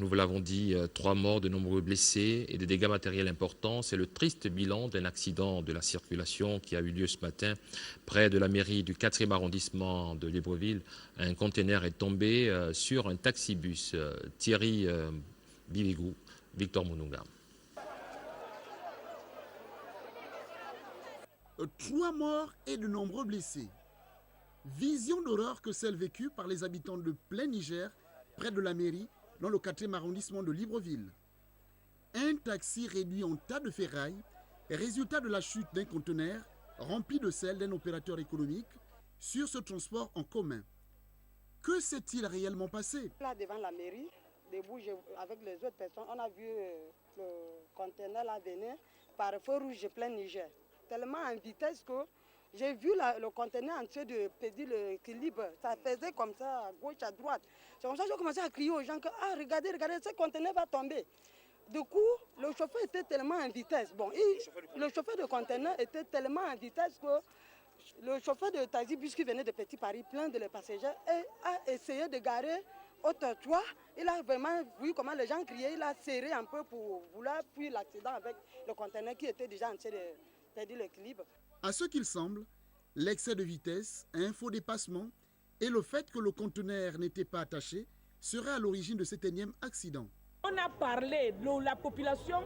Nous vous l'avons dit, 3 morts, de nombreux blessés et des dégâts matériels importants. C'est le triste bilan d'un accident de la circulation qui a eu lieu ce matin près de la mairie du 4e arrondissement de Libreville. Un conteneur est tombé sur un taxibus. Thierry Bivigou, Victor Mounouga. 3 morts et de nombreux blessés. Vision d'horreur que celle vécue par les habitants de plein Niger, près de la mairie, dans le 4e arrondissement de Libreville. Un taxi réduit en tas de ferraille, résultat de la chute d'un conteneur rempli de sel d'un opérateur économique sur ce transport en commun. Que s'est-il réellement passé? Là, devant la mairie, debout avec les autres personnes, on a vu le conteneur là venir par feu rouge plein Niger. Tellement en vitesse que j'ai vu le conteneur en train de perdre l'équilibre. Ça faisait comme ça, à gauche, à droite. C'est comme ça que j'ai commencé à crier aux gens que ah, regardez, ce conteneur va tomber. Du coup, le chauffeur était tellement en vitesse. Bon, le chauffeur de conteneur était tellement en vitesse que le chauffeur de taxi-bus qui venait de Petit Paris, plein de les passagers, a essayé de garer au trottoir. Il a vraiment vu comment les gens criaient. Il a serré un peu pour vouloir fuir l'accident avec le conteneur qui était déjà en train de perdre l'équilibre. À ce qu'il semble, l'excès de vitesse, un faux dépassement et le fait que le conteneur n'était pas attaché seraient à l'origine de cet énième accident. On a parlé de la population,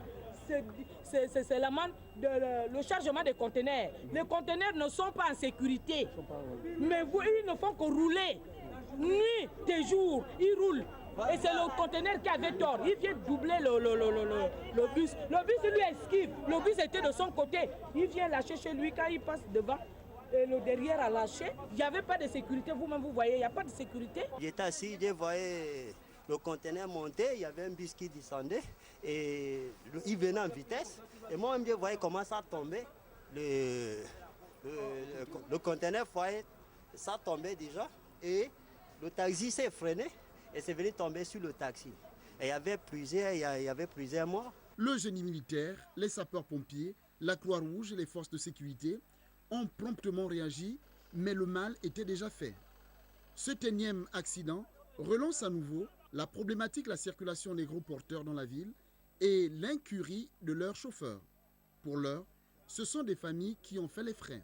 c'est seulement le chargement des conteneurs. Les conteneurs ne sont pas en sécurité, mais ils ne font que rouler. Nuit et jour, ils roulent. Et c'est le conteneur qui avait tort. Il vient doubler le bus. Le bus lui esquive. Le bus était de son côté. Il vient lâcher chez lui quand il passe devant. Et le derrière a lâché. Il n'y avait pas de sécurité. Vous-même, vous voyez, il n'y a pas de sécurité. J'étais assis, je voyais le conteneur monter. Il y avait un bus qui descendait. Et il venait en vitesse. Et moi-même, je voyais comment ça tombait. Le conteneur foyer, ça tombait déjà. Et le taxi s'est freiné. Et c'est venu tomber sur le taxi. Et il y avait plusieurs morts. Le génie militaire, les sapeurs-pompiers, la Croix-Rouge et les forces de sécurité ont promptement réagi, mais le mal était déjà fait. Cet énième accident relance à nouveau la problématique de la circulation des gros porteurs dans la ville et l'incurie de leurs chauffeurs. Pour l'heure, ce sont des familles qui ont fait les frais.